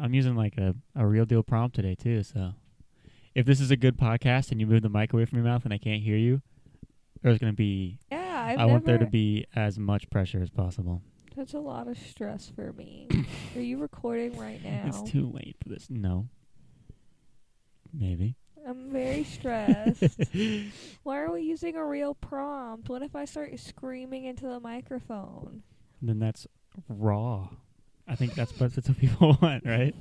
I'm using like a real deal prompt today too. So if this is a good podcast and you move the mic away from your mouth and I can't hear you, there's going to be. Yeah, I want there to be as much pressure as possible. That's a lot of stress for me. Are you recording right now? It's too late for this. No. Maybe. I'm very stressed. Why are we using a real prompt? What if I start screaming into the microphone? Then that's raw. I think that's what people want, right?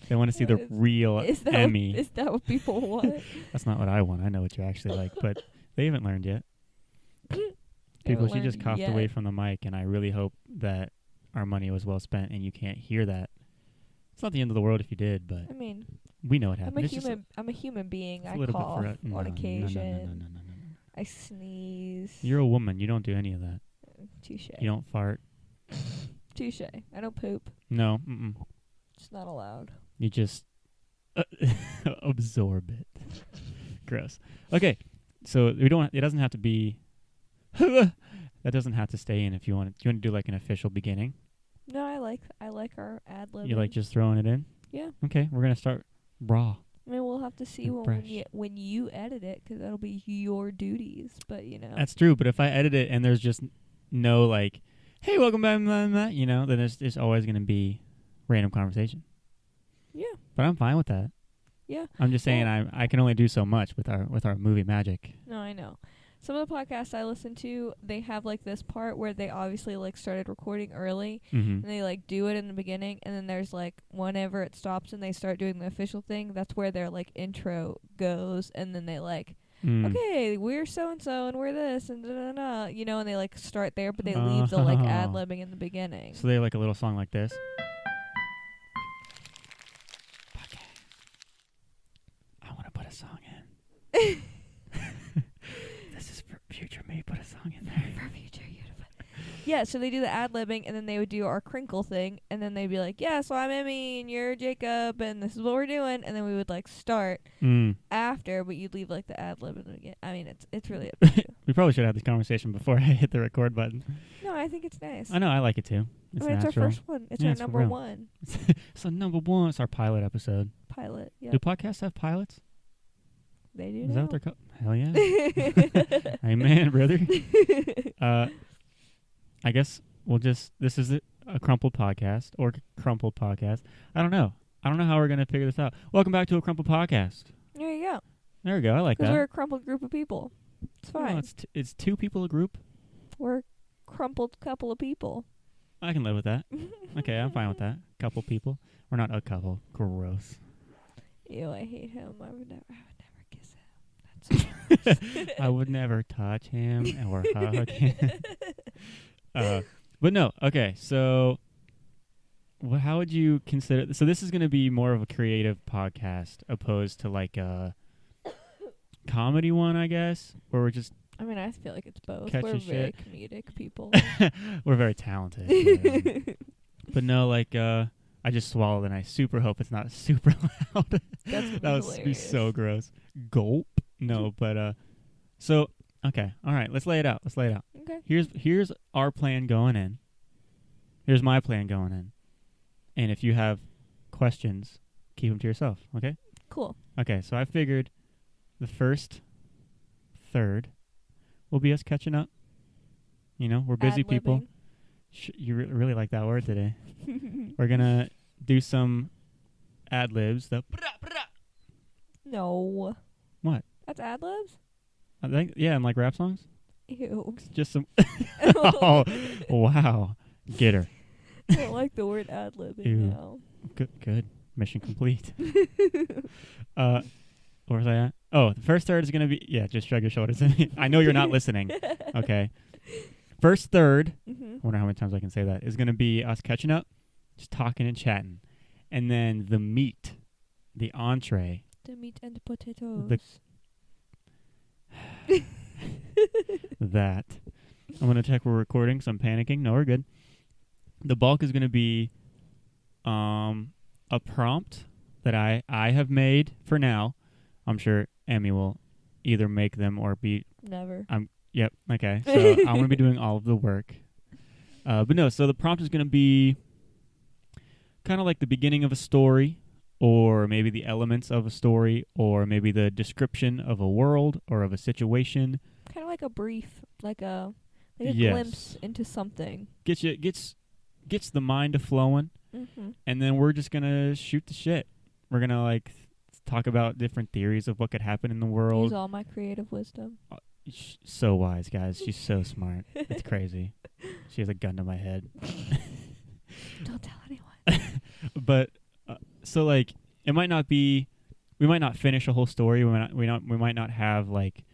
They want to see the real Emmy. Is that what people want? That's not what I want. I know what you're actually like, but they haven't learned yet. People, she just coughed away from the mic, and I really hope that our money was well spent and you can't hear that. It's not the end of the world if you did, but I mean, we know what happened. I'm a human being. I cough on occasion. No. I sneeze. You're a woman. You don't do any of that. Touche. You don't fart. Touche. I don't poop. No. It's not allowed. You just absorb it. Gross. Okay, so we don't. It doesn't have to be. That doesn't have to stay in if you want. Do you want to do like an official beginning? No, I like our ad lib. You like just throwing it in? Yeah. Okay, we're gonna start raw. I mean, we'll have to see when you edit it, because that'll be your duties. But that's true. But if I edit it and there's just no like, hey, welcome back, then there's always gonna be random conversation. Yeah. But I'm fine with that. Yeah. I'm just saying I can only do so much with our movie magic. No, I know. Some of the podcasts I listen to, they have like this part where they obviously like started recording early, and they like do it in the beginning, and then there's like whenever it stops and they start doing the official thing, that's where their like intro goes, and then they like, okay, we're so and so and we're this and da-da-da, and they like start there, but they leave the like ad-libbing in the beginning. So they have like a little song like this. Okay. I want to put a song in. Future me, put a song in there. For future you. Yeah, so they do the ad-libbing, and then they would do our crinkle thing, and then they'd be like, yeah, so I'm Emmy, and you're Jacob, and this is what we're doing, and then we would like start after, but you'd leave like the ad-lib in the beginning. I mean, it's really up to you. We probably should have this conversation before I hit the record button. No, I think it's nice. I know, I like it too. It's it's natural. our first one. It's our number one. So number one, it's our pilot episode. Pilot, yeah. Do podcasts have pilots? They do. Is that what they're called? Hell yeah. Amen, brother. I guess this is a Crumple podcast or Crumple podcast. I don't know how we're going to figure this out. Welcome back to a Crumple podcast. There you go. There we go. I like that. Because we're a crumpled group of people. It's fine. Well, it's two people a group. We're a crumpled couple of people. I can live with that. Okay, I'm fine with that. Couple people. We're not a couple. Gross. Ew, I hate him. I would never kiss him. That's gross. I would never touch him or hug him. But no, okay, so how would you consider... So this is going to be more of a creative podcast opposed to like a comedy one, I guess, where we're just... I mean, I feel like it's both. We're very comedic people. We're very talented. But no, like, I just swallowed and I super hope it's not super loud. That would be so gross. Gulp? No, but, so... Okay, all right, let's lay it out. Okay. Here's our plan going in. Here's my plan going in. And if you have questions, keep them to yourself, okay? Cool. Okay, so I figured the first third will be us catching up. We're busy Ad-libbing. people. You really like that word today. We're going to do some ad-libs. No. What? That's ad-libs? I think, yeah, and like rap songs? Ew. Just some... Oh, wow. Get her. I don't like the word ad-libbing now. Good. Mission complete. Where was I at? Oh, the first third is going to be... Yeah, just shrug your shoulders. I know you're not listening. Okay. First third, I wonder how many times I can say that, is going to be us catching up, just talking and chatting. And then the meat, the entree. The meat and potatoes. That. I'm going to check we're recording, so I'm panicking. No, we're good. The bulk is going to be a prompt that I have made for now. I'm sure Emmy will either make them or be... Never. Yep, okay. So I'm going to be doing all of the work. But no, so the prompt is going to be kind of like the beginning of a story, or maybe the elements of a story, or maybe the description of a world or of a situation. Kind of like a brief, like a Yes. glimpse into something. Gets the mind a flowing, and then we're just gonna shoot the shit. We're gonna like talk about different theories of what could happen in the world. Use all my creative wisdom. So wise, guys. She's so smart. It's crazy. She has a gun to my head. Don't tell anyone. But so like it might not be. We might not finish a whole story. We might not have like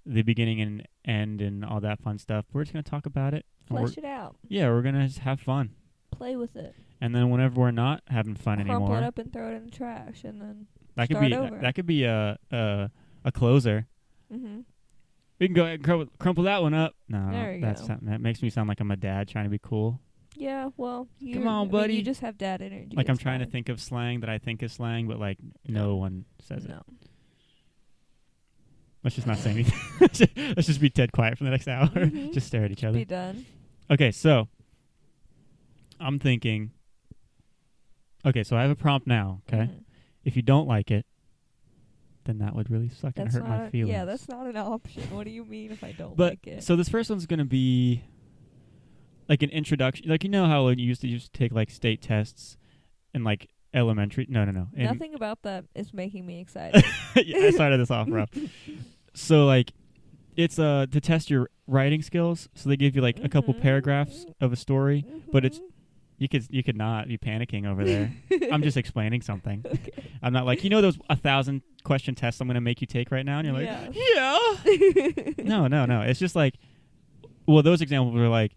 the beginning and end and all that fun stuff. We're just gonna talk about it. Flesh it out. Yeah, we're gonna just have fun. Play with it. And then whenever we're not having fun Crumple anymore, it up and throw it in the trash, and then that start over. That could be a closer. We can go ahead and crumple that one up. No, that makes me sound like I'm a dad trying to be cool. Yeah, well, come on, buddy. You just have dad energy. Like I'm trying to think of slang that I think is slang, but like no one says it. Let's just not say anything. Let's just be dead quiet for the next hour. Just stare at each other. Be done. Okay, so I'm thinking. Okay, so I have a prompt now. Okay, if you don't like it, then that would really suck and hurt my feelings. Yeah, that's not an option. What do you mean if I don't like it? So this first one's gonna be like an introduction. Like you know how you used to take like state tests in like elementary. No. Nothing about that is making me excited. Yeah, I started this off rough. So like, it's to test your writing skills. So they give you like a couple paragraphs of a story, but it's you could not be panicking over there. I'm just explaining something. Okay. I'm not like those 1,000 question tests I'm gonna make you take right now, and you're like, yeah. No. It's just like, well, those examples are like,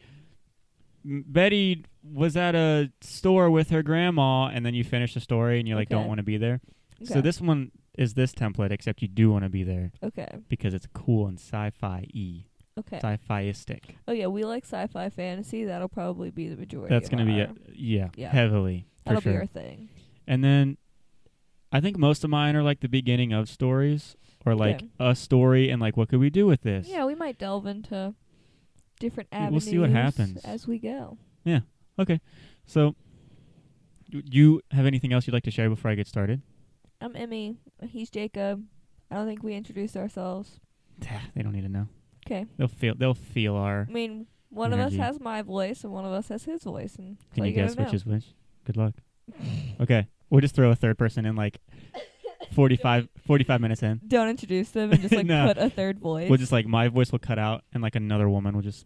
Betty was at a store with her grandma, and then you finish the story, and you're like, don't want to be there. Okay. So this one is this template, except you do want to be there. Okay. Because it's cool and sci-fi-y. Okay. Sci-fi-istic. Oh, yeah, we like sci-fi fantasy. That'll probably be the majority. That's going to be, heavily. That'll be our thing. And then I think most of mine are like the beginning of stories, or like a story, and like, what could we do with this? Yeah, we might delve into different avenues. We'll see what happens as we go. Yeah. Okay. So, do you have anything else you'd like to share before I get started? I'm Emmy. He's Jacob. I don't think we introduced ourselves. They don't need to know. Okay. They'll feel our. I mean, one energy. Of us has my voice and one of us has his voice, and can you guess which is which? Good luck. Okay. We'll just throw a third person in like 45 minutes in. Don't introduce them and just like put a third voice. We'll just like my voice will cut out and like another woman will just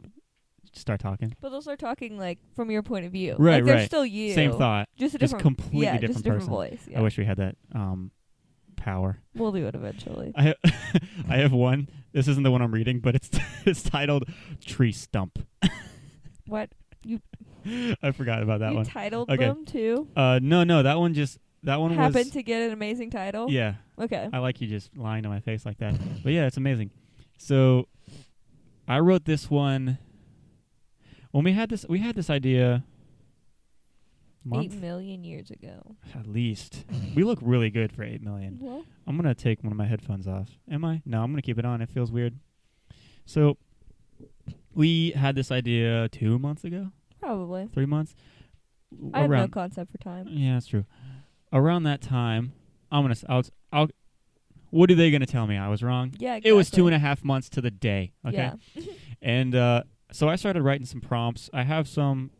start talking. But they'll start talking like from your point of view. Right, like, right. They're still you. Same thought. Just a different, completely different just a different person. voice. Yeah. I wish we had that power. We'll do it eventually. I have one. This isn't the one I'm reading, but it's titled Tree Stump. What? I forgot about that one. You titled them too? No, that one happened to get an amazing title? Yeah. Okay. I like you just lying to my face like that. But yeah, it's amazing. So I wrote this one when we had this idea 8 million years ago. At least. We look really good for 8 million. Well, I'm going to take one of my headphones off. Am I? No, I'm going to keep it on. It feels weird. So we had this idea 2 months ago? Probably. 3 months? I have no concept for time. Yeah, that's true. Around that time, I'll what are they going to tell me? I was wrong? Yeah, exactly. It was 2.5 months to the day. Okay. Yeah. And so I started writing some prompts. I have some,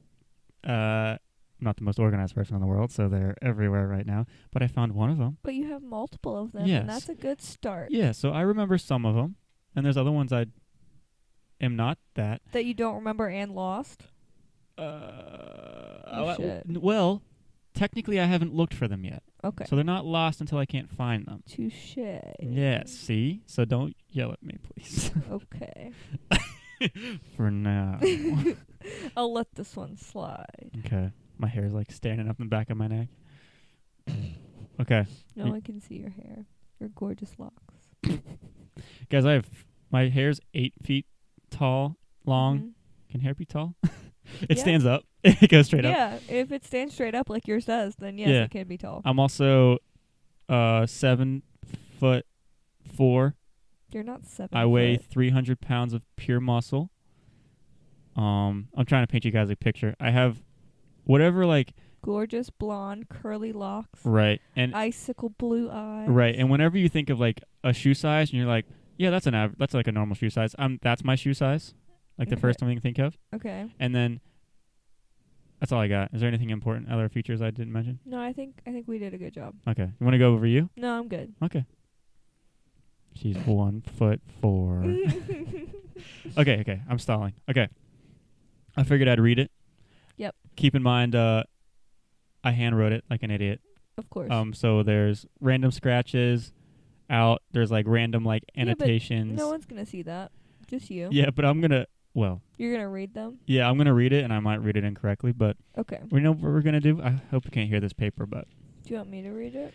not the most organized person in the world, so they're everywhere right now. But I found one of them. But you have multiple of them, yes. And that's a good start. Yeah, so I remember some of them, and there's other ones I am not that. That you don't remember and lost? Well, technically I haven't looked for them yet. Okay. So they're not lost until I can't find them. Touché. Yeah, see? So don't yell at me, please. Okay. For now. I'll let this one slide. Okay. My hair is like standing up in the back of my neck. Okay. No one can see your hair. Your gorgeous locks. Guys, my hair's 8 feet tall, long. Mm-hmm. Can hair be tall? It stands up. It goes straight up. Yeah, if it stands straight up like yours does, then yes, it can be tall. I'm also 7'4". You're not 7 I weigh 300 pounds of pure muscle. I'm trying to paint you guys a picture. I have whatever like gorgeous blonde curly locks. Right. And icicle blue eyes. right. And whenever you think of like a shoe size and you're like, yeah, that's that's like a normal shoe size. That's my shoe size. Like the first thing you can think of. Okay. And then that's all I got. Is there anything important, other features I didn't mention? No, I think we did a good job. Okay. You want to go over you? No, I'm good. Okay. She's 1'4". Okay. I'm stalling. Okay. I figured I'd read it. Yep. Keep in mind, I hand wrote it like an idiot. Of course. So there's random scratches out. There's like random like annotations. But no one's gonna see that. Just you. Yeah, but I'm gonna. Well. You're gonna read them. Yeah, I'm gonna read it, and I might read it incorrectly, but. Okay. We know what we're gonna do. I hope you can't hear this paper, but. Do you want me to read it?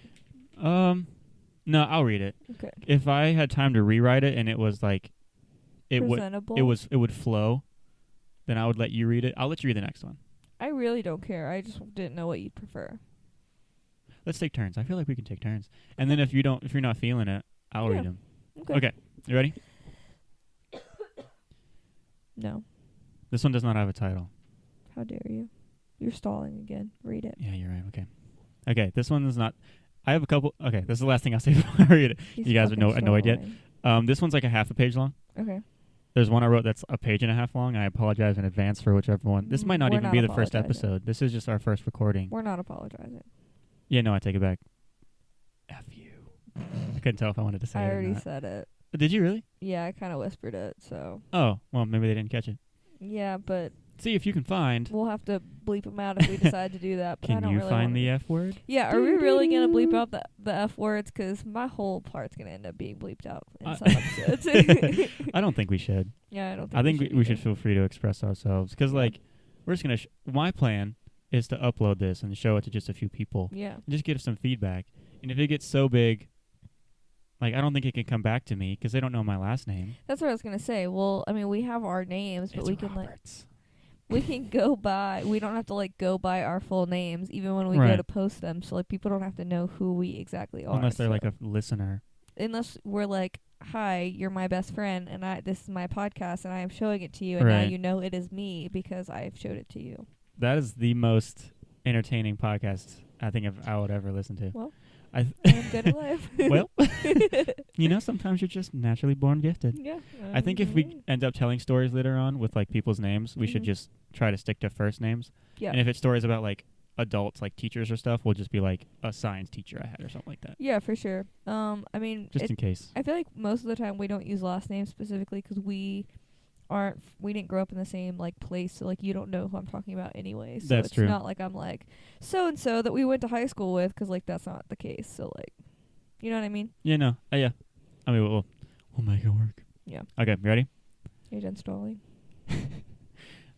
No, I'll read it. Okay. If I had time to rewrite it and it was like, it would flow, then I would let you read it. I'll let you read the next one. I really don't care. I just didn't know what you'd prefer. Let's take turns. I feel like we can take turns. And then if you're not feeling it, I'll read them. Okay. You ready? No. This one does not have a title. How dare you? You're stalling again. Read it. Yeah, you're right. Okay. This one is not. I have a couple. Okay, this is the last thing I'll say before I read it. You guys are annoyed yet? This one's like a half a page long. Okay. There's one I wrote that's a page and a half long. I apologize in advance for whichever one. This might not even be the first episode. This is just our first recording. We're not apologizing. Yeah, no, I take it back. F you. I couldn't tell if I wanted to say it. I already said it. Did you really? Yeah, I kind of whispered it, so. Oh, well, maybe they didn't catch it. Yeah, but. See if you can find. We'll have to bleep them out if we decide to do that. But Can you find the F word? Yeah, are we really going to bleep out the F words? Because my whole part's going to end up being bleeped out in some episodes. I don't think we should. Yeah, I don't think I think we should feel free to express ourselves. Because, like, we're just going to. My plan is to upload this and show it to just a few people. Yeah. And just give some feedback. And if it gets so big. Like, I don't think it can come back to me because they don't know my last name. That's what I was going to say. Well, I mean, we have our names, but we can, Roberts. We can go by. We don't have to, like, go by our full names even when we go to post them. So, like, people don't have to know who we exactly are. Unless they're, like, a listener. Unless we're like, hi, you're my best friend, and this is my podcast, and I am showing it to you, and now you know it is me because I've showed it to you. That is the most entertaining podcast I think I would ever listen to. Well. I'm good at life. Well, sometimes you're just naturally born gifted. Yeah. I think if we end up telling stories later on with, like, people's names, we should just try to stick to first names. Yeah. And if it's stories about, like, adults, like teachers or stuff, we'll just be, like, a science teacher I had or something like that. Yeah, for sure. I mean... Just in case. I feel like most of the time we don't use last names specifically because we didn't grow up in the same, like, place, so, like, you don't know who I'm talking about anyway. So that's true. It's not like I'm like, so-and-so that we went to high school with, because, like, that's not the case. So, like, you know what I mean? Yeah, no. Yeah. I mean, we'll make it work. Yeah. Okay, you ready? Are you done stalling?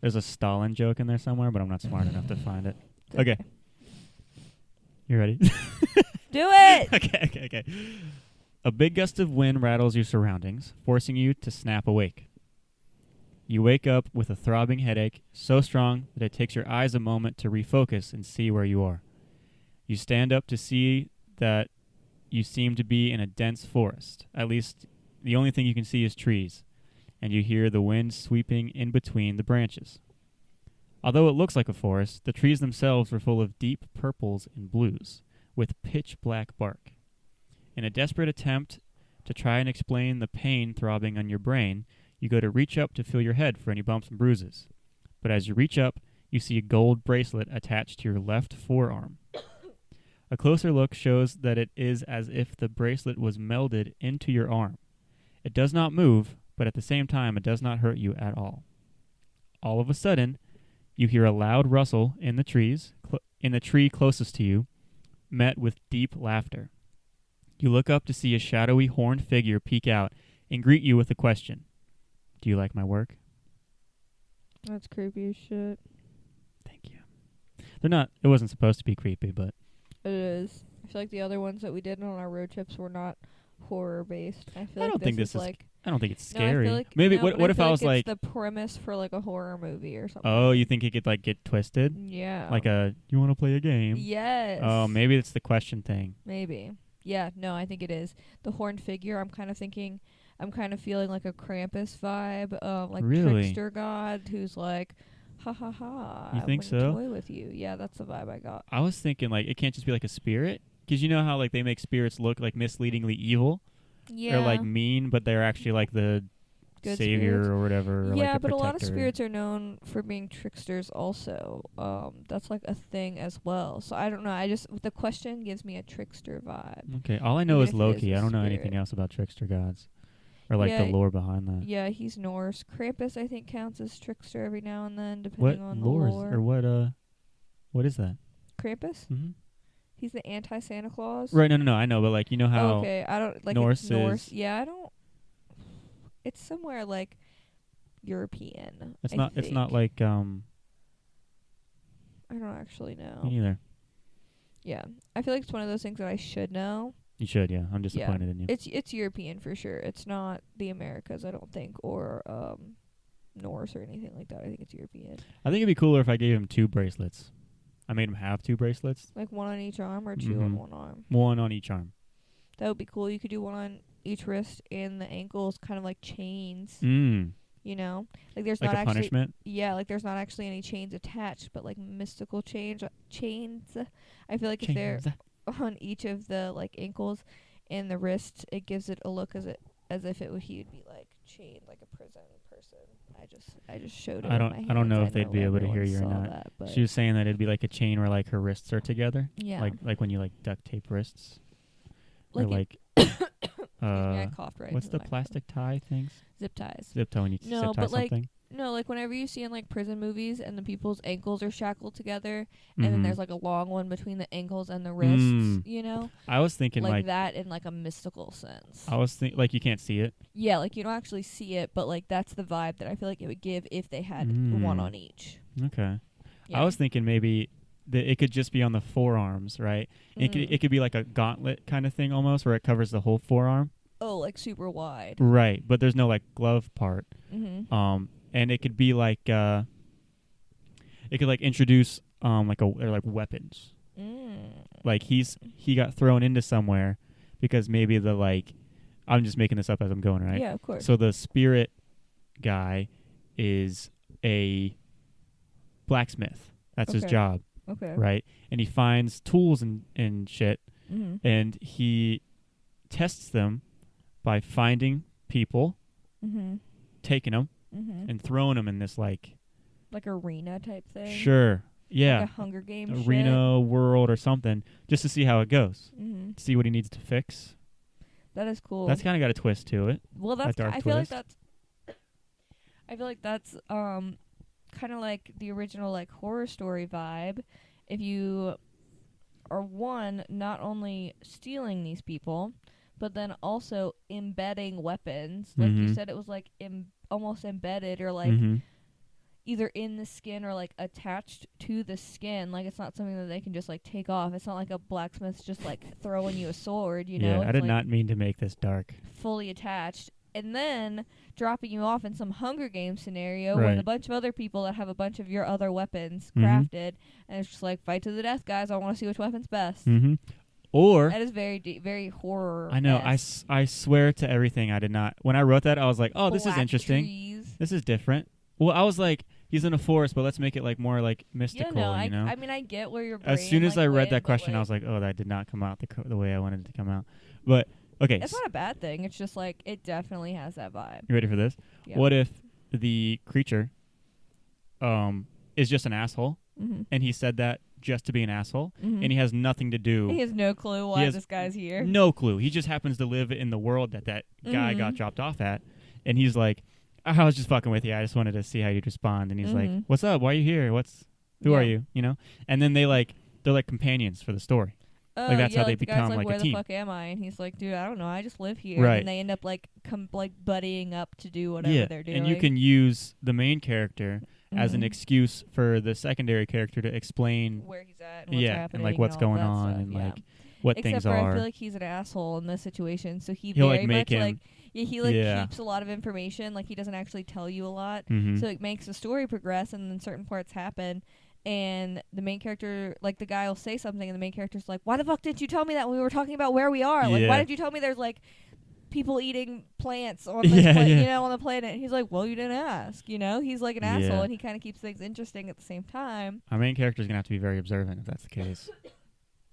There's a Stalin joke in there somewhere, but I'm not smart enough to find it. Okay. You ready? Do it! Okay. A big gust of wind rattles your surroundings, forcing you to snap awake. You wake up with a throbbing headache, so strong that it takes your eyes a moment to refocus and see where you are. You stand up to see that you seem to be in a dense forest. At least the only thing you can see is trees, and you hear the wind sweeping in between the branches. Although it looks like a forest, the trees themselves are full of deep purples and blues, with pitch-black bark. In a desperate attempt to try and explain the pain throbbing on your brain, you go to reach up to feel your head for any bumps and bruises. But as you reach up, you see a gold bracelet attached to your left forearm. A closer look shows that it is as if the bracelet was melded into your arm. It does not move, but at the same time it does not hurt you at all. All of a sudden, you hear a loud rustle in the trees, in the tree closest to you, met with deep laughter. You look up to see a shadowy horned figure peek out and greet you with a question. Do you like my work? That's creepy as shit. Thank you. It wasn't supposed to be creepy, but... It is. I feel like the other ones that we did on our road trips were not horror-based. I don't think this is like... I don't think it's scary. No, I feel like, maybe, no, what if I was like... it's the premise for, like, a horror movie or something. Oh, you think it could, like, get twisted? Yeah. Like you want to play a game? Yes. Oh, maybe it's the question thing. Maybe. Yeah, no, I think it is. The horned figure, I'm kind of feeling like a Krampus vibe, like really? trickster god who's like, Ha ha ha. You think I so? wouldn't toy with you. Yeah, that's the vibe I got. I was thinking like it can't just be like a spirit, because you know how like they make spirits look like misleadingly evil Yeah. or like mean, but they're actually like the Good savior spirits. or whatever. Or Yeah, like but a lot of protector. spirits are known for being tricksters also. That's like a thing as well. So I don't know. The question gives me a trickster vibe. Okay, all I know Even is if it Loki. is a I don't know spirit. anything else about trickster gods or like the Yeah, lore behind that. Yeah, he's Norse. Krampus, I think, counts as trickster every now and then, What depending on the lore is, lore. or what is that? Krampus? Mm-hmm. He's the anti-Santa Claus. Right, no, I know, but like you know how Okay, I don't like Norse it's Norse. is. Yeah, I don't. It's somewhere like European. It's I not. It's not think. like I don't actually know. Me neither. Yeah, I feel like it's one of those things that I should know. You should, yeah. I'm disappointed in you. It's European for sure. It's not the Americas, I don't think, or Norse or anything like that. I think it's European. I think it'd be cooler if I gave him 2 bracelets. I made him have 2 bracelets. Like one on each arm or 2 on one arm. 1 on each arm. That would be cool. You could do one on each wrist and the ankles, kind of like chains. You know, like there's like not a actually punishment. Yeah, like there's not actually any chains attached, but like mystical chains. I feel like if they're on each of the like ankles and the wrists, it gives it a look as if he would be like chained like a prison person. I just showed it. I don't know if they'd be able to hear you or not. That, she was saying that it'd be like a chain where like her wrists are together. Yeah. Like when you like duct tape wrists. Like or like I coughed right. What's the plastic tie things? Zip ties. Zip tie when you zip tie but something. Like whenever you see in like prison movies and the people's ankles are shackled together, and then there's like a long one between the ankles and the wrists, you know? I was thinking like that in like a mystical sense. I was thinking like you can't see it. Yeah, like you don't actually see it, but like that's the vibe that I feel like it would give if they had one on each. Okay. Yeah. I was thinking maybe it could just be on the forearms, right? It could be like a gauntlet kind of thing almost, where it covers the whole forearm. Oh, like super wide. Right, but there's no like glove part. And it could be like it could like introduce like weapons. Like he got thrown into somewhere because maybe the like I'm just making this up as I'm going, right? Yeah, of course. So the spirit guy is a blacksmith. That's his job. Okay. Right? And he finds tools and shit, and he tests them by finding people, taking them, and throwing them in this like arena type thing. Sure. Yeah. Like a Hunger Games arena world or something, just to see how it goes. See what he needs to fix. That is cool. That's kind of got a twist to it. Well, I feel like that's kind of like the original like horror story vibe. If you are not only stealing these people, but then also embedding weapons. Like you said, it was like almost embedded or like either in the skin or like attached to the skin. Like it's not something that they can just like take off. It's not like a blacksmith's just like throwing you a sword, you know? Yeah, I did not mean to make this dark. Fully attached. And then dropping you off in some Hunger Games scenario with a bunch of other people that have a bunch of your other weapons crafted. And it's just like, fight to the death, guys. I want to see which weapon's best. Or that is very very horror. I know. I swear to everything, I did not. When I wrote that, I was like, oh, this is interesting. Trees. This is different. Well, I was like, he's in a forest, but let's make it like more like mystical, you know? I mean, I get where your brain, as soon as I read that question, like, I was like, oh, that did not come out the way I wanted it to come out. But okay, it's not a bad thing. It's just like it definitely has that vibe. You ready for this? Yeah. What if the creature is just an asshole, and he said that just to be an asshole, and he has nothing to do. He has no clue why this guy's here. No clue. He just happens to live in the world that guy got dropped off at, and he's like, I was just fucking with you. I just wanted to see how you'd respond. And he's like, what's up? Why are you here? Who are you? You know? And then they're like companions for the story. Like that's how they become like where a team. Where the fuck am I? And he's like, dude, I don't know. I just live here. Right. And they end up like buddying up to do whatever they're doing. And you can use the main character as an excuse for the secondary character to explain where he's at and what's happening and like what's going on and like what things are. Except for I feel like he's an asshole in this situation, so he'll very much keeps a lot of information. Like he doesn't actually tell you a lot, so it makes the story progress, and then certain parts happen. And the main character, like the guy will say something, and the main character's like, "Why the fuck didn't you tell me that when we were talking about where we are? Like, why did you tell me there's like people eating plants on this you know, on the planet. And he's like, well, you didn't ask, you know? He's like an asshole, and he kind of keeps things interesting at the same time. Our main character's going to have to be very observant if that's the case.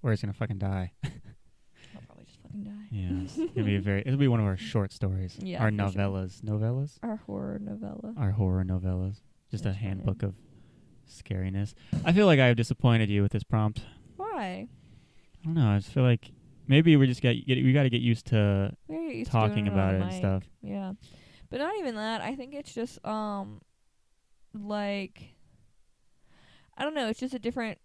Or he's going to fucking die. I'll probably just fucking die. Yeah, it'll be one of our short stories. Yeah, our novellas. Sure. Novellas? Our horror novella. Our horror novellas. Just That's a handbook of scariness. I feel like I have disappointed you with this prompt. Why? I don't know. I just feel like maybe we just we got to get used to Used talking to about it and mic. stuff. Yeah. But not even that. I think it's just like, I don't know, it's just a different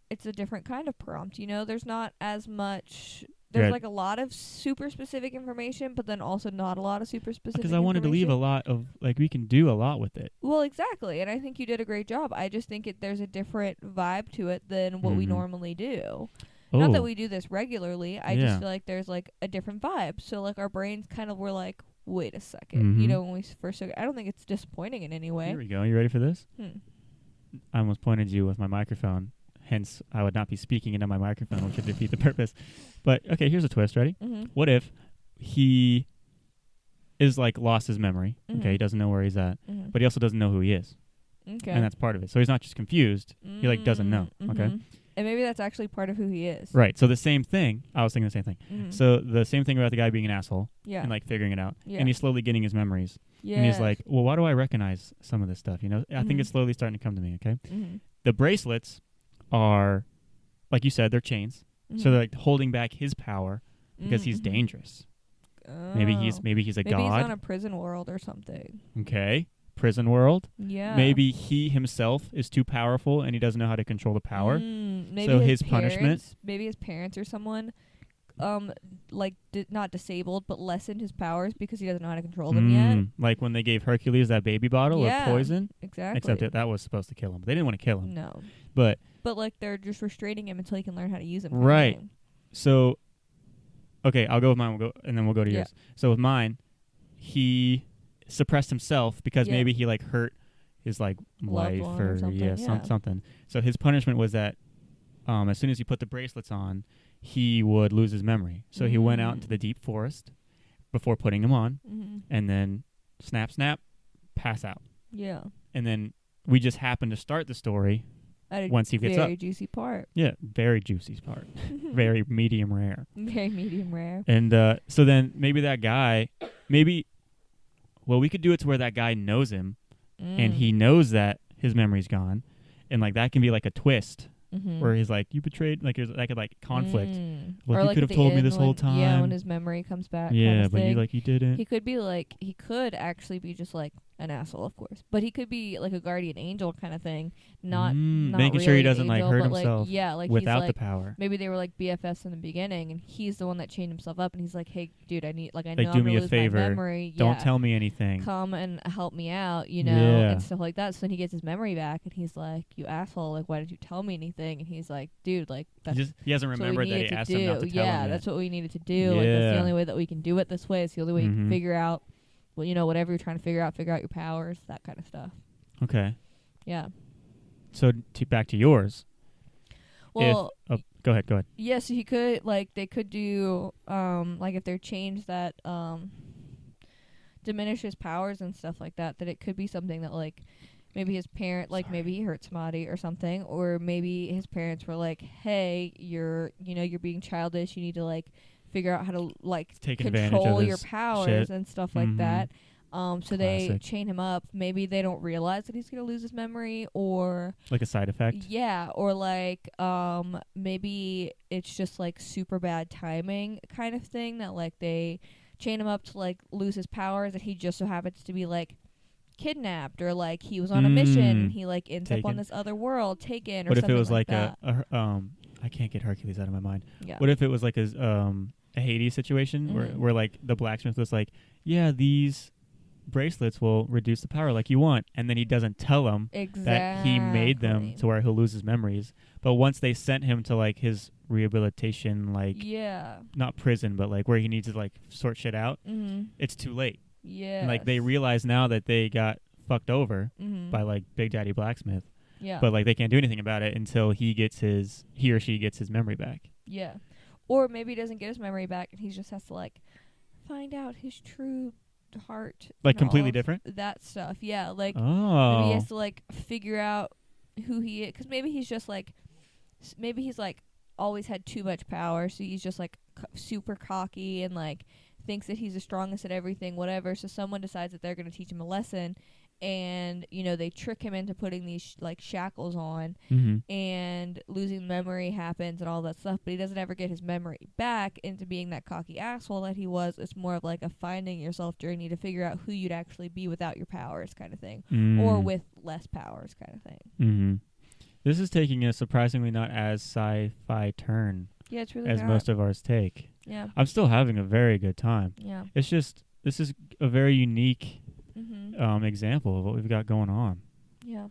kind of prompt, you know? There's not as much, there's like a lot of super specific information, but then also not a lot of super specific Because I wanted to leave a lot of, like, we can do a lot with it. Well, exactly, and I think you did a great job. I just think there's a different vibe to it than what we normally do. Not that we do this regularly, I just feel like there's, like, a different vibe. So, like, our brains kind of were like, wait a second. You know, when we first took it, I don't think it's disappointing in any way. Here we go. You ready for this? I almost pointed you with my microphone. Hence, I would not be speaking into my microphone, which would defeat the purpose. But, okay, here's a twist. Ready? What if he is, like, lost his memory? Okay, he doesn't know where he's at. But he also doesn't know who he is. Okay. And that's part of it. So he's not just confused. He, like, doesn't know. Okay? And maybe that's actually part of who he is. Right. So the same thing. I was thinking the same thing. So the same thing about the guy being an asshole. And, like, figuring it out. And he's slowly getting his memories. And he's like, well, why do I recognize some of this stuff? You know, I think it's slowly starting to come to me, okay? The bracelets are, like you said, they're chains. So they're, like, holding back his power because he's dangerous. Oh. Maybe he's a maybe god. Maybe he's on a prison world or something. Okay. Prison world. Yeah. Maybe he himself is too powerful and he doesn't know how to control the power. Maybe so his parents, punishment. Maybe his parents or someone, like not disabled, but lessened his powers because he doesn't know how to control them yet. Like when they gave Hercules that baby bottle of poison. Exactly. Except that was supposed to kill him. They didn't want to kill him. No. But like they're just restraining him until he can learn how to use them. Right. So, okay, I'll go with mine. And then we'll go to yours. So with mine, he suppressed himself because maybe he like hurt his like wife or something. So his punishment was that as soon as he put the bracelets on, he would lose his memory. So he went out into the deep forest before putting them on, and then snap, pass out. Yeah. And then we just happened to start the story once he gets up. Very juicy part. Yeah, very juicy part. Very medium rare. Very medium rare. And so then maybe that guy, well, we could do it to where that guy knows him, and he knows that his memory's gone, and like that can be like a twist where he's like, "You betrayed," like that could like conflict. Well, or you like could have told me this whole time. Yeah, when his memory comes back. Yeah, kind of but thing. you didn't. He could be like, he could actually be just like an asshole, of course, but he could be like a guardian angel kind of thing, not making really sure he doesn't angel, like hurt but, himself. Like without he's, the power. Maybe they were like BFFs in the beginning, and he's the one that chained himself up, and he's like, "Hey, dude, I know do I'm me gonna a lose favor. my memory. Don't tell me anything. Come and help me out, you know, and stuff like that." So then he gets his memory back, and he's like, "You asshole! Like, why didn't you tell me anything?" And he's like, "Dude, like that's." He hasn't remembered that he asked him not to tell him. Yeah, that's what we needed to do. Like, that's the only way that we can do it this way. It's the only way you can figure out, well, you know, whatever you're trying to figure out your powers, that kind of stuff. Okay. Yeah. So back to yours. Well, go ahead. Yeah, so he could, like, they could do, like, if they're changed that diminish his powers and stuff like that, that it could be something that, like, maybe his parent, like, maybe he hurt somebody or something, or maybe his parents were like, "Hey, you're being childish. You need to, like, figure out how to, like, control your powers and stuff like that." So they chain him up. Maybe they don't realize that he's going to lose his memory, or like a side effect. Yeah, or like maybe it's just like super bad timing kind of thing, that like they chain him up to like lose his powers, and he just so happens to be like kidnapped, or like he was on a mission and he like ends up on this other world, taken, or what something. If it was like that. I can't get Hercules out of my mind. Yeah. What if it was like a Hades situation where like the blacksmith was like, "Yeah, these bracelets will reduce the power like you want," and then he doesn't tell him that he made them to where he'll lose his memories. But once they sent him to like his rehabilitation, like not prison, but like where he needs to like sort shit out, it's too late. Yeah, and like they realize now that they got fucked over by like Big Daddy Blacksmith. Yeah, but like they can't do anything about it until he or she gets his memory back. Yeah, or maybe he doesn't get his memory back, and he just has to like find out his true heart. Like and all completely of different? That stuff. Yeah, like maybe Oh. he has to like figure out who he is, because maybe he's just like, maybe he's like always had too much power, so he's just like super cocky and like thinks that he's the strongest at everything, whatever. So someone decides that they're going to teach him a lesson, and you know, they trick him into putting these like shackles on, and losing memory happens and all that stuff, but he doesn't ever get his memory back into being that cocky asshole that he was. It's more of like a finding yourself journey to figure out who you'd actually be without your powers kind of thing, or with less powers kind of thing. This is taking a surprisingly not as sci-fi turn Yeah, it's really as not. most of ours take. Yeah. I'm still having a very good time. Yeah. It's just, this is a very unique example of what we've got going on. Yeah.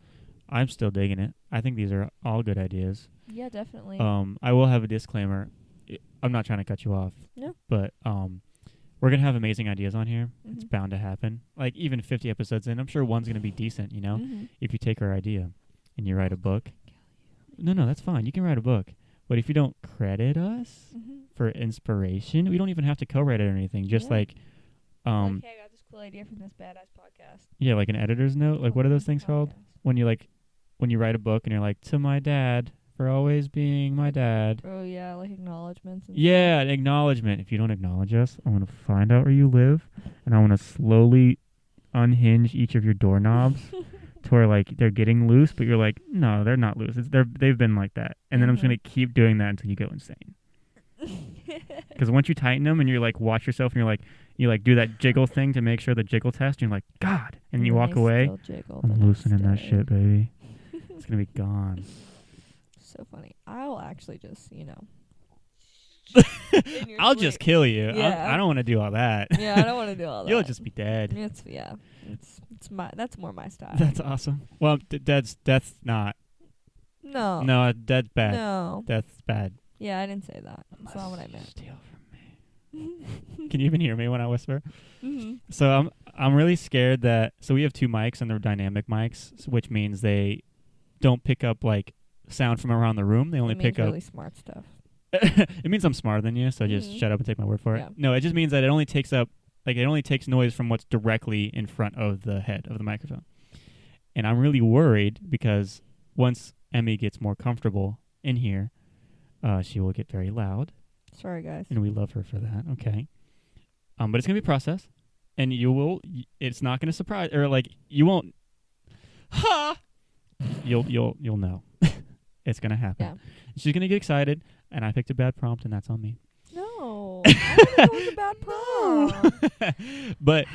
I'm still digging it. I think these are all good ideas. Yeah, definitely. I will have a disclaimer. I'm not trying to cut you off. No. But we're going to have amazing ideas on here. It's bound to happen. Like, even 50 episodes in, I'm sure one's going to be decent, you know, if you take our idea and you write a book. No, that's fine. You can write a book. But if you don't credit us for inspiration, we don't even have to co-write it or anything. Just like, hey, I got this cool idea from this badass podcast. Yeah, like an editor's note. Like, what are those things called? When you write a book and you're like, to my dad for always being my dad. Oh yeah, like acknowledgments. And yeah, an acknowledgement. If you don't acknowledge us, I'm gonna find out where you live, and I'm gonna slowly unhinge each of your doorknobs. To where like they're getting loose, but you're like, no, they're not loose. They've been like that, and then I'm just gonna keep doing that until you go insane. Because once you tighten them and you're like, watch yourself, and you like do that jiggle thing to make sure the jiggle test, and you're like, God, and you walk away. I'm loosening that shit, baby. It's gonna be gone. So funny. I'll actually just, you know. I'll just kill you. Yeah. I don't want to do all that. Yeah, I don't want to do all that. You'll just be dead. That's more my style. That's awesome. Well, death's not. No, death's bad. No. Death's bad. Yeah, I didn't say that. That's not what I meant. Steal from me. Can you even hear me when I whisper? So I'm really scared that. So we have two mics and they're dynamic mics, which means they don't pick up like sound from around the room. They only pick up really smart stuff. It means I'm smarter than you, so just shut up and take my word for it. No, it just means that it only takes noise from what's directly in front of the head of the microphone. And I'm really worried because once Emmy gets more comfortable in here, she will get very loud. Sorry, guys. And we love her for that. Okay. But it's gonna be a process, and it's not gonna surprise, or like you won't. Ha! You'll know. It's gonna happen. Yeah. She's gonna get excited. And I picked a bad prompt, and that's on me. No, I don't know it was a bad prompt. But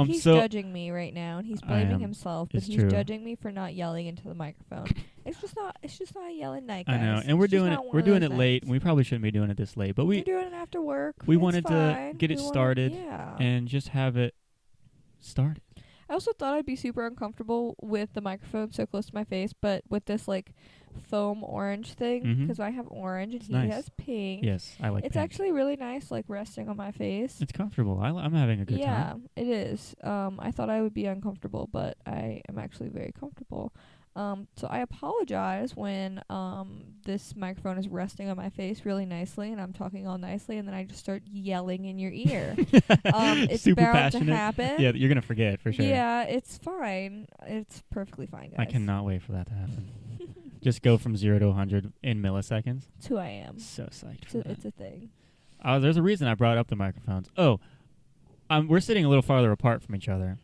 he's judging me right now, and he's blaming himself. But he's true. Judging me for not yelling into the microphone. It's just not a yelling night, guys. I know, and we're doing it late. And we probably shouldn't be doing it this late, but we're doing it after work. We wanted to get it started, and just have it started. I also thought I'd be super uncomfortable with the microphone so close to my face, but with this like foam orange thing, because I have orange and he has pink. Yes, I like. It's pink. Actually really nice, like resting on my face. It's comfortable. I'm having a good time. Yeah, it is. I thought I would be uncomfortable, but I am actually very comfortable. So I apologize when this microphone is resting on my face really nicely and I'm talking all nicely and then I just start yelling in your ear. It's super bound passionate. to happen. Yeah, you're gonna forget for sure. Yeah, it's fine. It's perfectly fine, guys. I cannot wait for that to happen. Just go from 0 to 100 in milliseconds. It's who I am. So psyched. It's a thing. There's a reason I brought up the microphones. We're sitting a little farther apart from each other.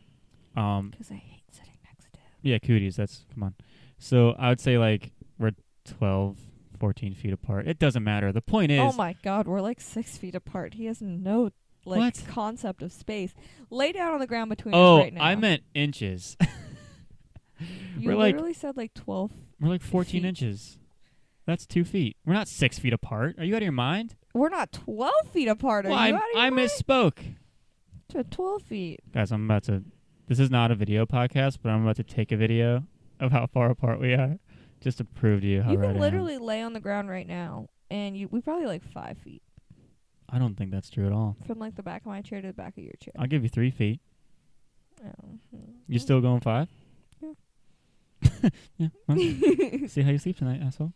Because I hate sitting next to him. Yeah, cooties. Come on. So I would say like we're 12, 14 feet apart. It doesn't matter. The point is. Oh my God, we're like 6 feet apart. He has no concept of space. Lay down on the ground between us right now. Oh, I meant inches. You literally said like 12. We're like 14 inches. That's 2 feet. We're not 6 feet apart. Are you out of your mind? We're not 12 feet apart. Are you out of your mind? I misspoke. To 12 feet. Guys, I'm about to. This is not a video podcast, but I'm about to take a video of how far apart we are, just to prove to you how right I am. You can literally lay on the ground right now, and we probably like 5 feet. I don't think that's true at all. From like the back of my chair to the back of your chair. I'll give you 3 feet. Oh. You still going 5? Yeah. Yeah. Well, see how you sleep tonight, asshole.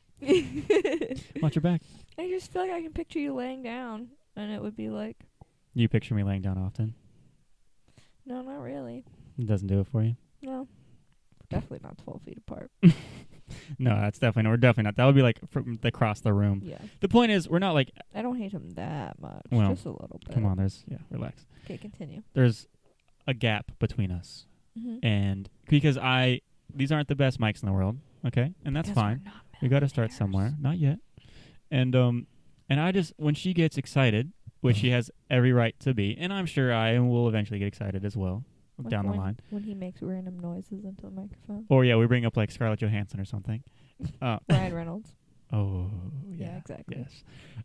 Watch your back. I just feel like I can picture you laying down, and it would be like You picture me laying down often? No, not really. It doesn't do it for you? No. Definitely not 12 feet apart. No, that's definitely not. We're definitely not. That would be like from across the room. Yeah. The point is, we're not like... I don't hate him that much. Well, just a little bit. Come on, relax. Okay, continue. There's a gap between us. Mm-hmm. And because these aren't the best mics in the world, okay? And that's fine. We got to start somewhere. Not yet. And I just, when she gets excited, which she has every right to be, and I'm sure I will eventually get excited as well down the line. When he makes random noises into the microphone. Or yeah, we bring up like Scarlett Johansson or something. Ryan Reynolds. Oh, yeah, exactly. Yes.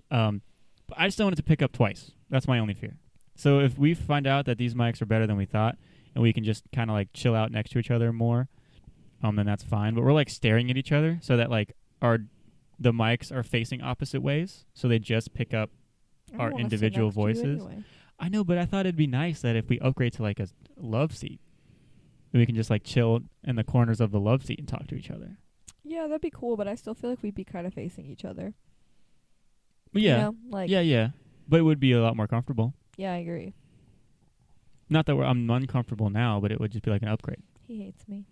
But I just don't want it to pick up twice. That's my only fear. So if we find out that these mics are better than we thought, and we can just kind of like chill out next to each other more, then that's fine. But we're like staring at each other so that like the mics are facing opposite ways, so they just pick up our individual voices. Anyway. I know, but I thought it'd be nice that if we upgrade to like a love seat, we can just like chill in the corners of the love seat and talk to each other. Yeah, that'd be cool, but I still feel like we'd be kind of facing each other. Yeah. You know, like Yeah. But it would be a lot more comfortable. Yeah, I agree. Not that I'm uncomfortable now, but it would just be like an upgrade. He hates me.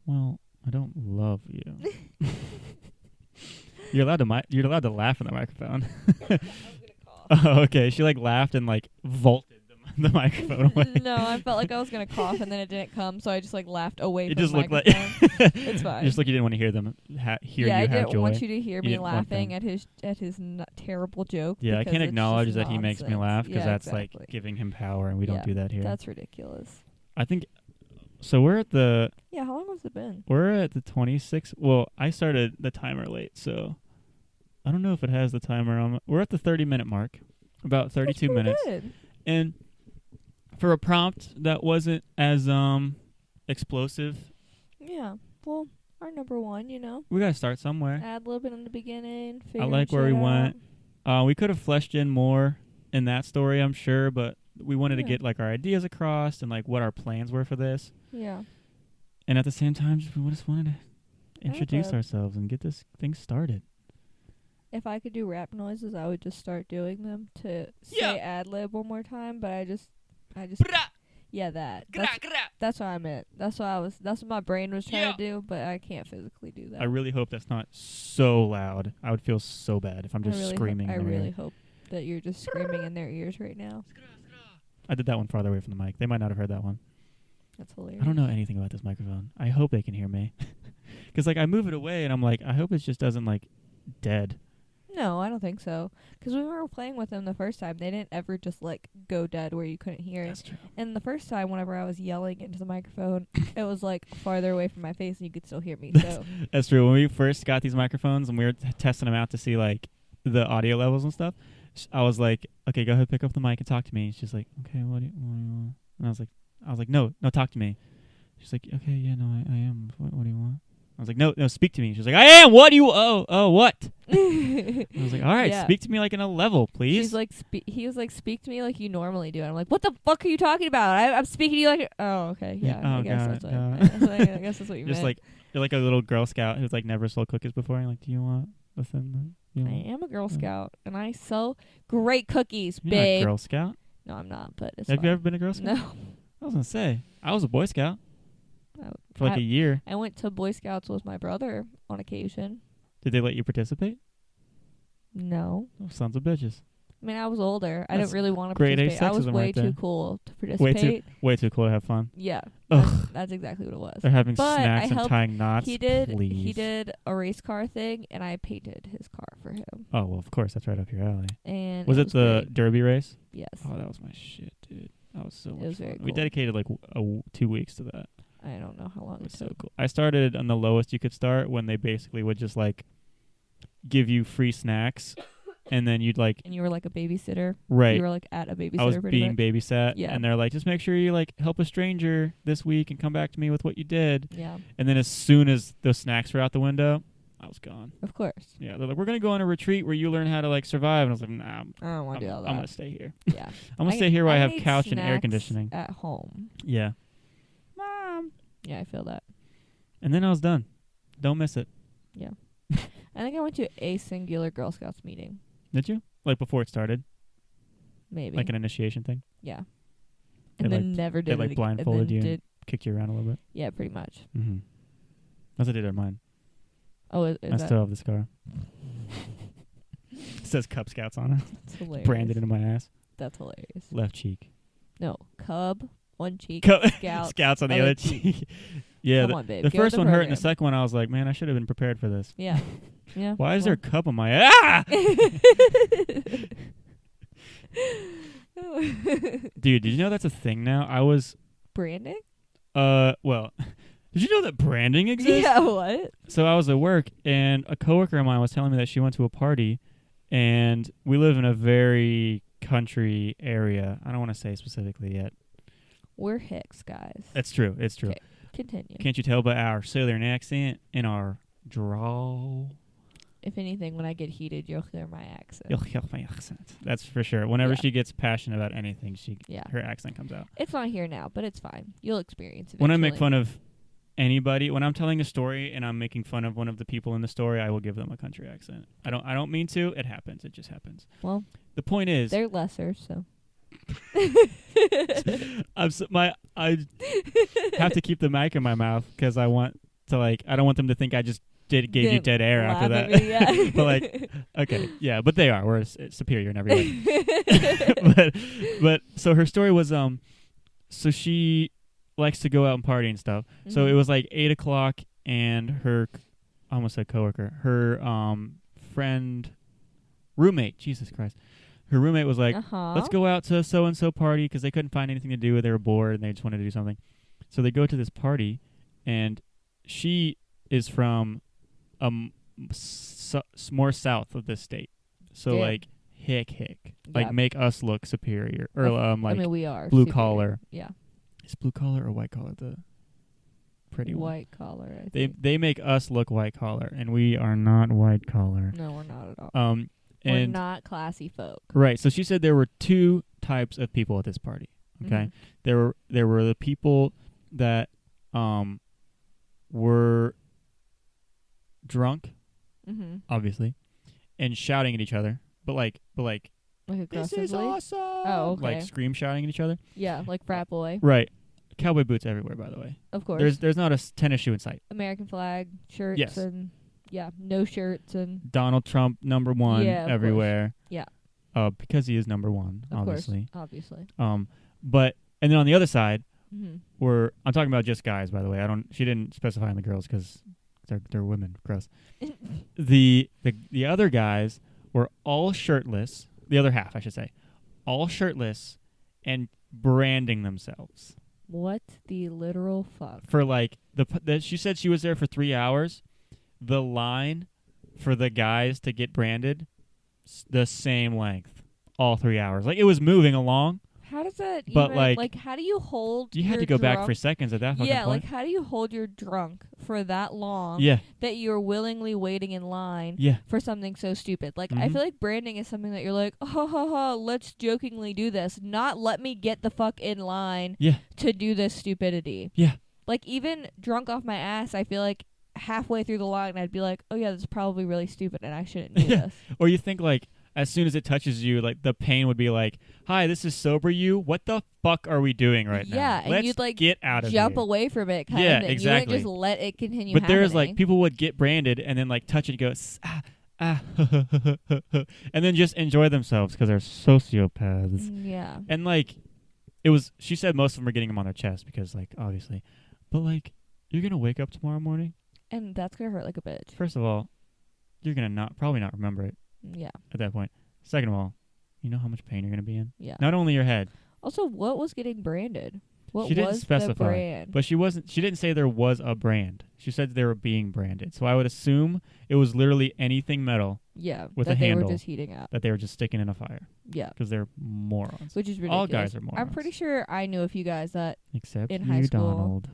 Well, I don't love you. You're allowed to laugh in the microphone. I was gonna cough. Oh, okay. She like laughed and like vaulted the microphone away. No, I felt like I was gonna cough and then it didn't come, so I just like laughed away. It from just the looked like it's fine. Just like you didn't want to hear them hear yeah, you I have didn't joy. want you to hear me didn't want laughing at his terrible joke. Yeah, I because can't it's acknowledge just that he makes me nonsense. laugh because Yeah, that's exactly. like giving him power, and we don't do that here. That's ridiculous. I think. So we're at the. Yeah, how long has it been? We're at the 26th. Well, I started the timer late, so I don't know if it has the timer on. We're at the 30-minute mark, about 32 minutes. Good. And for a prompt that wasn't as explosive. Yeah. Well, our number one, you know. We gotta start somewhere. Ad lib in the beginning. I like where we went. We could have fleshed in more in that story, I'm sure, but we wanted to get like our ideas across and like what our plans were for this. Yeah. And at the same time, we just wanted to introduce ourselves and get this thing started. If I could do rap noises, I would just start doing them to say ad lib one more time. But I just, yeah, that's what I meant. That's what my brain was trying to do, but I can't physically do that. I really hope that's not so loud. I would feel so bad if I'm just screaming. I really hope that you're just screaming in their ears right now. I did that one farther away from the mic. They might not have heard that one. That's hilarious. I don't know anything about this microphone. I hope they can hear me. Because like I move it away and I'm like, I hope it just doesn't like dead. No, I don't think so. Because when we were playing with them the first time, they didn't ever just like go dead where you couldn't hear it. That's true. And the first time, whenever I was yelling into the microphone, it was like farther away from my face and you could still hear me. So that's true. When we first got these microphones and we were testing them out to see like the audio levels and stuff, I was like, okay, go ahead, pick up the mic and talk to me. She's like, okay, what do you want? And I was like, no, talk to me. She's like, okay, yeah, no, I am. What do you want? I was like, no, speak to me. She's like, I am. What do you? What? I was like, all right, speak to me like in a level, please. She's like, he was like, speak to me like you normally do. And I'm like, what the fuck are you talking about? I'm speaking to you like. Oh, okay, yeah. I guess that's what you just meant. like you're like a little Girl Scout who's like never sold cookies before. And you're like, do you want listen? I am a Girl Scout and I sell great cookies, you're babe. Not a Girl Scout? No, I'm not. But it's have fine. You ever been a Girl Scout? No. I was gonna say I was a Boy Scout. For like a year. I went to Boy Scouts with my brother on occasion. Did they let you participate? No. Oh, sons of bitches. I mean, I was older. I didn't really want to grade participate. A I was sexism way right too there. cool to participate. Way too cool to have fun. Yeah. Ugh. That's exactly what it was. They're having but snacks and tying knots. He did a race car thing, and I painted his car for him. Oh, well, of course. That's right up your alley. And was it the great. Derby race? Yes. Oh, that was my shit, dude. That was so much was fun. very cool. We dedicated like 2 weeks to that. I don't know how long It was it so took. cool. I started on the lowest you could start when they basically would just like give you free snacks and then you'd like and you were like a babysitter. Right. You were like at a babysitter. I was being babysat. Yeah. And they're like, just make sure you like help a stranger this week and come back to me with what you did. Yeah. And then as soon as the snacks were out the window, I was gone. Of course. Yeah. They're like, we're gonna go on a retreat where you learn how to like survive. And I was like, nah, I don't want to do all that. I'm gonna stay here. Yeah. I'm gonna stay here where I have need couch and air snacks conditioning. at home. Yeah. Mom. Yeah, I feel that. And then I was done. Don't miss it. Yeah. I think I went to a singular Girl Scouts meeting. Did you? Like before it started? Maybe. Like an initiation thing? Yeah. They And then like- never They did like it blindfolded you again. and kicked you around a little bit? Yeah, pretty much. Mm-hmm. That's what they did at mine. Oh, is I that still have the scar. It says Cub Scouts on it. that's hilarious. Branded into my ass. That's hilarious. Left cheek. No, Cub, one cheek, Scouts. Scouts on the other cheek. Yeah. Come on, babe. The Get with first one hurt, and program. the second one I was like, man, I should have been prepared for this. Yeah. Yeah. Why is well. there a cup on my ah? Dude, did you know that's a thing now? I was Branding? well, did you know that branding exists? Yeah, what? So I was at work, and a coworker of mine was telling me that she went to a party, and we live in a very country area. I don't want to say specifically yet. We're Hicks, guys. It's true. It's true. Okay. Continue. Can't you tell by our southern accent and our drawl? If anything, when I get heated, you'll hear my accent. You'll hear my accent. That's for sure. Whenever Yeah. she gets passionate about anything, Yeah. her accent comes out. It's not here now, but it's fine. You'll experience it. When I make fun of anybody, when I'm telling a story and I'm making fun of one of the people in the story, I will give them a country accent. I don't mean to. It happens. It just happens. Well, the point is, they're lesser, so. I have to keep the mic in my mouth because I want to I don't want them to think I just gave you dead air after that. Me, yeah. But okay, yeah, but they are. We're superior in every way. but so her story was so she likes to go out and party and stuff. Mm-hmm. So it was 8:00 and her I almost said coworker, her roommate, Jesus Christ. Her roommate was like, let's go out to so-and-so party because they couldn't find anything to do. They were bored and they just wanted to do something. So they go to this party, and she is from more south of this state. So, hick. Yeah. Make us look superior. Or, I mean, we are. blue superior. collar. Yeah. Is blue collar or white collar the pretty one? White collar, I think. They make us look white collar, and we are not white collar. No, we're not at all. We're not classy folk. Right. So she said there were two types of people at this party. Okay. Mm-hmm. There were the people that were drunk, obviously, and shouting at each other, but like aggressively? this is awesome. Oh, okay. Like scream shouting at each other. Yeah, like frat boy. Right. Cowboy boots everywhere, by the way. Of course. There's not a tennis shoe in sight. American flag shirts. Yes. And no shirts and Donald Trump #1 everywhere. Yeah. Because he is #1, of obviously. Course, obviously. But and then on the other side, Mm-hmm. I'm talking about just guys, by the way. She didn't specify on the girls because they're women. Gross. The other guys were all shirtless. The other half, I should say, all shirtless and branding themselves. What the literal fuck? For like she said she was there for 3 hours. The line for the guys to get branded, the same length, all 3 hours. Like it was moving along. How does that? But even, like, how do you hold? You had to go back for seconds at that fucking point. like how do you hold your drunk for that long? Yeah. That you're willingly waiting in line. Yeah. For something so stupid. Like I feel like branding is something that you're like, let's jokingly do this. Not let me get the fuck in line. Yeah. To do this stupidity. Yeah. Like even drunk off my ass, I feel like halfway through the line I'd be like, oh yeah, this is probably really stupid and I shouldn't do this. Or you think like as soon as it touches you, like the pain would be like, hi, this is sober you. What the fuck are we doing right now? Yeah, and Let's you'd like get out of jump here. away from it kind Yeah, of thing. exactly. You wouldn't just let it continue But happening. there's like people would get branded and then like touch it and go, and then just enjoy themselves because they're sociopaths. Yeah. And like she said most of them are getting them on their chest because like obviously, but like you're going to wake up tomorrow morning. And that's going to hurt like a bitch. First of all, you're going to probably not remember it. Yeah. At that point. Second of all, you know how much pain you're going to be in? Yeah. Not only your head. Also, what was getting branded? What she didn't was specify, the brand? but she didn't say there was a brand. She said they were being branded. So I would assume it was literally anything metal. Yeah. With that a handle. They were just heating up. That they were just sticking in a fire. Yeah. Because they're morons. Which is ridiculous. All guys are morons. I'm pretty sure I knew a few guys that except in you, high school. Donald.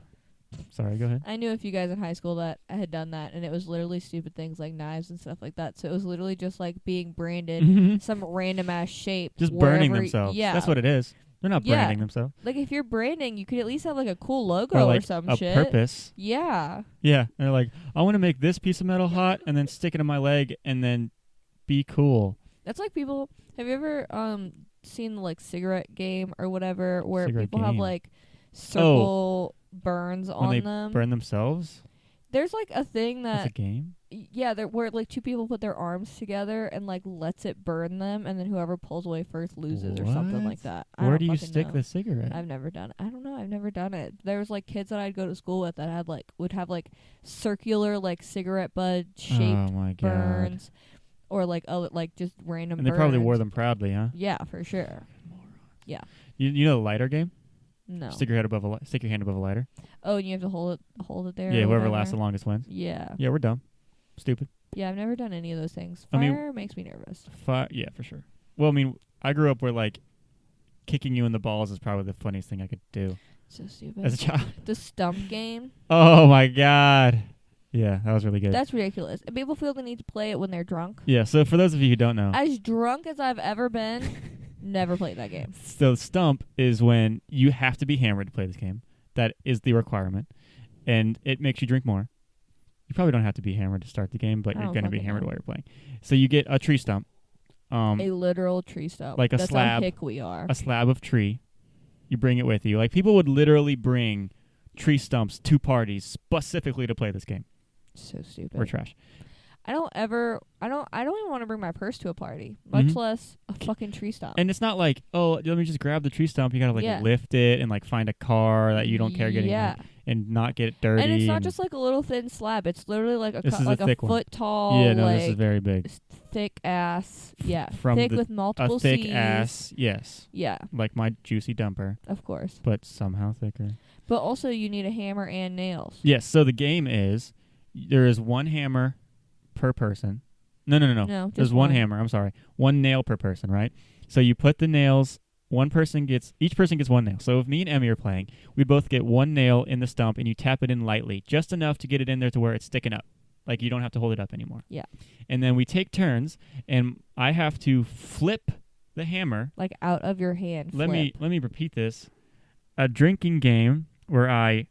Sorry, go ahead. I knew a few guys in high school that had done that, and it was literally stupid things like knives and stuff like that. So it was literally just like being branded some random ass shape. Just burning themselves. Yeah. That's what it is. They're not branding themselves. Like if you're branding, you could at least have like a cool logo like or some a shit. Purpose. Yeah. Yeah. And they're like, I want to make this piece of metal hot and then stick it in my leg and then be cool. That's like people. Have you ever seen the like cigarette game or whatever where Cigarette people have game. like circle burns When on they them? burn themselves? There's like a thing That's a that game? where like two people put their arms together and like lets it burn them, and then whoever pulls away first loses or something like What? that. Where do you stick the cigarette? I've never done it. I don't know. I've never done it. There was like kids that I'd go to school with that had like would have like circular like cigarette bud shaped Oh my god. burns, or like just random. And they probably wore burns. them proudly, huh? Yeah, for sure. Yeah. You know the lighter game? No. Stick your hand above a lighter. Oh, and you have to hold it there. Yeah, or whoever whatever. lasts the longest wins. Yeah. Yeah, we're dumb. Stupid. Yeah, I've never done any of those things. I mean- Fire makes me nervous. Yeah, for sure. Well, I mean, I grew up where like kicking you in the balls is probably the funniest thing I could do So stupid. as a child. The stump game. Oh my god. Yeah, that was really good. That's ridiculous. And people feel the need to play it when they're drunk. Yeah, so for those of you who don't know, As drunk as I've ever been, never played that game. so stump is when you have to be hammered to play this game. That is the requirement, and it makes you drink more. You probably don't have to be hammered to start the game, but I you're don't going to be fucking hammered know. while you're playing. So you get a tree stump, A literal tree stump. like a That's slab. how hick we are. a slab of tree. You bring it with you. Like people would literally bring tree stumps to parties specifically to play this game. So stupid. We're trash. I don't even want to bring my purse to a party, much Mhm. less a fucking tree stump. And it's not like, oh, let me just grab the tree stump. You gotta like Yeah. lift it and like find a car that you don't care getting in Yeah. and not get dirty. And it's not just like a little thin slab. It's literally like This is a thick one. foot tall, yeah, no, like this is very big. thick ass. Yeah, From thick the- with multiple A thick C's. ass, yes, Yeah, like my juicy dumper, of course. but somehow thicker. But also, you need a hammer and nails. Yes. So the game is there is one hammer per person. No. No, There's just one hammer. I'm sorry, one nail per person, right? So you put the nails. Each person gets one nail. So if me and Emmy are playing, we both get one nail in the stump, and you tap it in lightly, just enough to get it in there to where it's sticking up. Like you don't have to hold it up anymore. Yeah. And then we take turns, and I have to flip the hammer. Like out of your hand. Let flip. me repeat this. A drinking game where I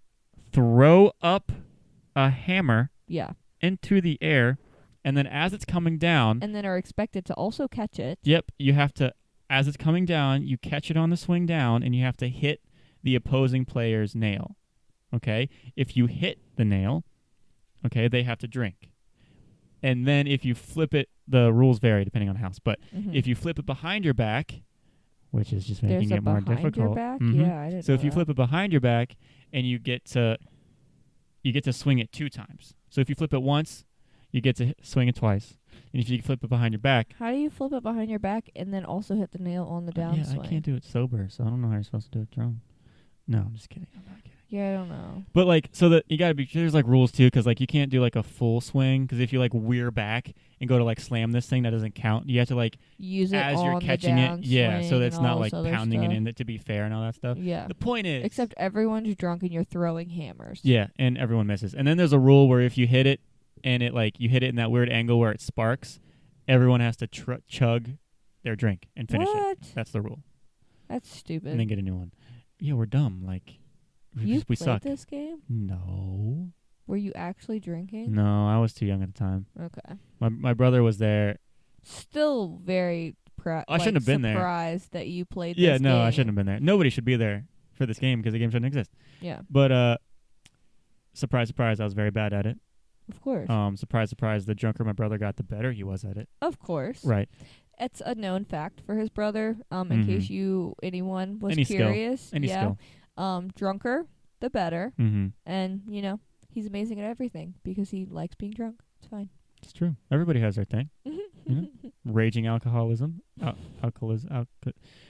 throw up a hammer Yeah, into the air, and then as it's coming down, and then are expected to also catch it. yep, you have to, as it's coming down, you catch it on the swing down, and you have to hit the opposing player's nail. Okay? If you hit the nail, okay, they have to drink. And then if you flip it, the rules vary depending on the house, but Mhm. if you flip it behind your back, which is just making There's a it more behind difficult. your back? Mhm. Yeah, I didn't So know if you that. flip it behind your back and you get to swing it 2 times. So if you flip it once, you get to swing it twice. And if you flip it behind your back, How do you flip it behind your back and then also hit the nail on the downswing? yeah, I can't do it sober, so I don't know how you're supposed to do it drunk. No, I'm just kidding. I'm not kidding. Yeah, I don't know. But like, so that you gotta be, there's like rules too, because like you can't do like a full swing, because if you like weir back and go to like slam this thing, that doesn't count. You have to like Use it as on you're catching the it, yeah, so downswing that's and not all like this other pounding stuff. it in it to be fair and all that stuff. Yeah. The point is, Except everyone's drunk and you're throwing hammers. yeah, and everyone misses. And then there's a rule where if you hit it and it like you hit it in that weird angle where it sparks, everyone has to chug their drink and finish What? it. That's the rule, That's stupid. and then get a new one. Yeah, we're dumb. Like You we played suck. this game? No, Were you actually drinking? no, I was too young at the time. Okay. My brother was there. Still very I shouldn't have been there. surprised that you played Yeah, this no, game. I shouldn't have been there. Nobody should be there for this game because the game shouldn't exist. Yeah, But surprise, surprise, I was very bad at it. of course. Surprise, surprise, the drunker my brother got, the better he was at it. Of course. Right. It's a known fact for his brother. In Mhm. case anyone was Any skill. curious. Any yeah. skill. Drunker, the better. Mm-hmm. And, he's amazing at everything because he likes being drunk. It's fine. It's true. Everybody has their thing. Raging alcoholism. Alcoholism.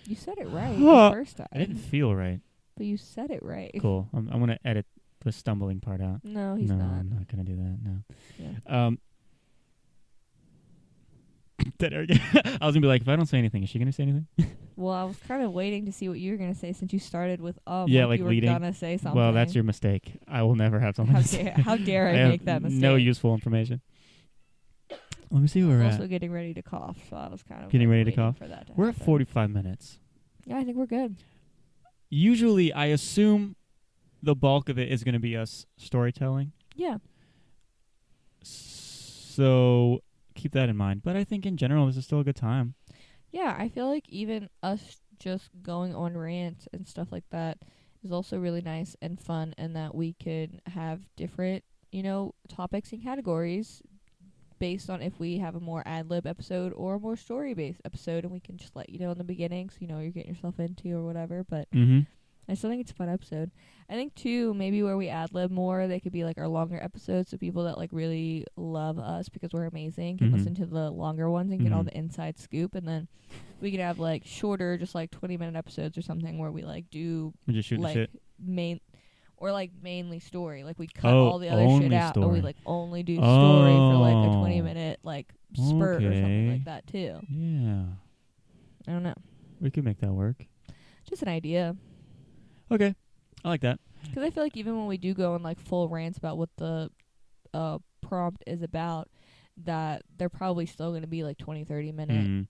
You said it right the first time. I didn't feel right. But you said it right. Cool. I'm going to edit the stumbling part out. No, he's no, not. I'm not going to do that. No. Yeah. Dead air again. I was going to be like, if I don't say anything, is she going to say anything? Well, I was kind of waiting to see what you were going to say since you started with Yeah, like you were leading. going to say something. Well, that's your mistake. I will never have something to say. How dare I have make that mistake? no useful information. Let me see where we're Also at. getting ready to cough, so I was kind of Getting ready to waiting cough? for that to We're at happen. 45 minutes. Yeah, I think we're good. Usually, I assume the bulk of it is going to be us storytelling. Yeah. So keep that in mind. But I think in general, this is still a good time. Yeah, I feel like even us just going on rants and stuff like that is also really nice and fun, and that we can have different, topics and categories based on if we have a more ad-lib episode or a more story-based episode, and we can just let you know in the beginning so you know what you're getting yourself into or whatever. But I still think it's a fun episode. I think, too, maybe where we ad-lib more, they could be, like, our longer episodes, so people that, like, really love us because we're amazing can listen to the longer ones and get all the inside scoop. And then we could have, like, shorter, just, like, 20-minute episodes or something where we, like, do, we just shoot like, the shit. mainly story. Like, we cut all the other shit out, story. and we, like, only do story for, like, a 20-minute, like, spurt or something Okay. like that, too. Yeah. I don't know. We could make that work. Just an idea. Okay. I like that. Because I feel like even when we do go on, like, full rants about what the prompt is about, that they're probably still going to be, like, 20, 30-minute,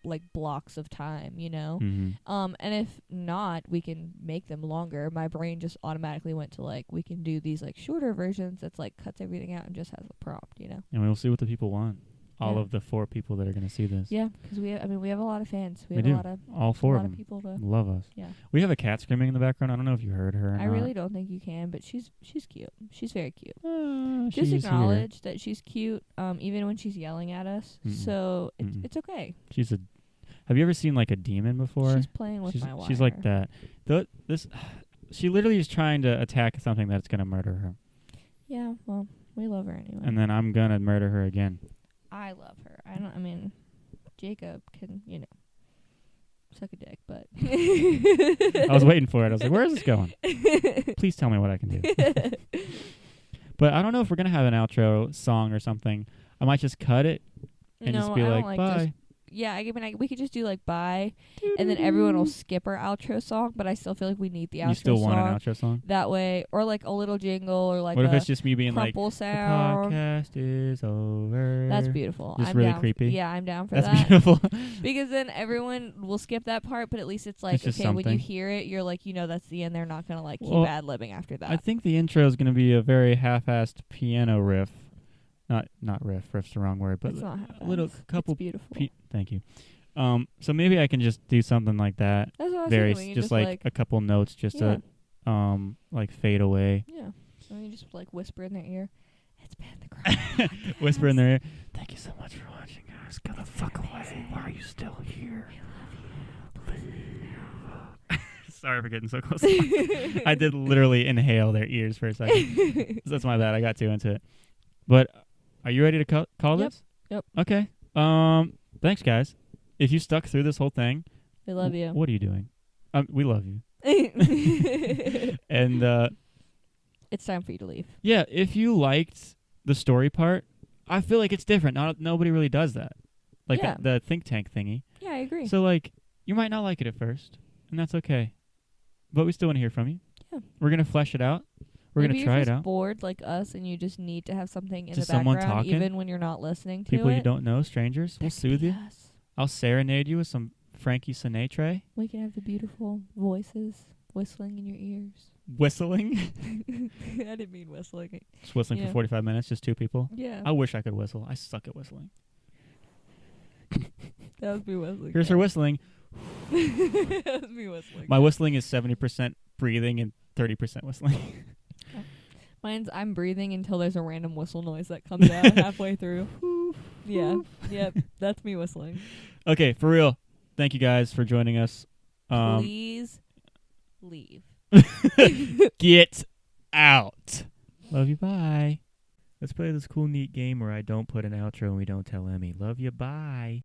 like, blocks of time, And if not, we can make them longer. My brain just automatically went to, like, we can do these, like, shorter versions that's, like, cuts everything out and just has a prompt, And we'll see what the people want. All of the 4 people that are going to see this. Yeah, because we have a lot of fans. We do. have a lot of all 4 of them people to love us. Yeah. We have a cat screaming in the background. I don't know if you heard her or I not. really don't think you can, but she's cute. She's very cute. She's Just acknowledge that she's cute, even when she's yelling at us. So it's okay. Have you ever seen like a demon before? She's playing with my wire. She's like that. She literally is trying to attack something that's gonna murder her. Yeah, well, we love her anyway. And then I'm gonna murder her again. I love her. Jacob can, suck a dick, but I was waiting for it. I was like, where is this going? Please tell me what I can do. But I don't know if we're gonna have an outro song or something. I might just cut it and just be like bye. We could just do like bye, and then everyone will skip our outro song. But I still feel like we need the outro song. You still want an outro song? That way, or like a little jingle, or like what if it's just me being like, Crumple sound. The podcast is over. That's beautiful. Just I'm really down. creepy. Yeah, I'm down for That's that. beautiful. Because then everyone will skip that part, but at least it's like, it's okay, when you hear it, you're like, that's the end. They're not gonna like keep ad-libbing after that. I think the intro is gonna be a very half-assed piano riff. Not riff. Riff's the wrong word, but it's not a little couple. It's beautiful. Thank you. So maybe I can just do something like that. That's what I was very thinking. just like a couple notes, just to like fade away. Yeah. So you just like whisper in their ear. It's been the Crumple. Whisper in their ear. Thank you so much for watching, guys. Get the fuck away. Why are you still here? Sorry for getting so close. I did literally inhale their ears for a second. That's my bad. I got too into it. But are you ready to call this? Yep. Okay. Thanks, guys. If you stuck through this whole thing, we love you. What are you doing? We love you. And it's time for you to leave. Yeah, if you liked the story part, I feel like it's different. Nobody really does that. Like the think tank thingy. Yeah, I agree. So like you might not like it at first, and that's okay. But we still want to hear from you. Yeah. We're going to flesh it out. We're going to try it out. Bored like us, and you just need to have something in just the background, someone talking, even when you're not listening to people it. you don't know, strangers. We'll soothe you. Us. I'll serenade you with some Frankie Sinatra. We can have the beautiful voices whistling in your ears. Whistling? I didn't mean whistling. Just whistling for 45 minutes, just 2 people? Yeah. I wish I could whistle. I suck at whistling. That was me whistling. Here's her whistling. That was me whistling. My whistling is 70% breathing and 30% whistling. Mine's I'm breathing until there's a random whistle noise that comes out halfway through. Yeah. Yep. That's me whistling. Okay, for real. Thank you guys for joining us. Please leave. Get out. Love you. Bye. Let's play this cool, neat game where I don't put an outro and we don't tell Emmy. Love you. Bye.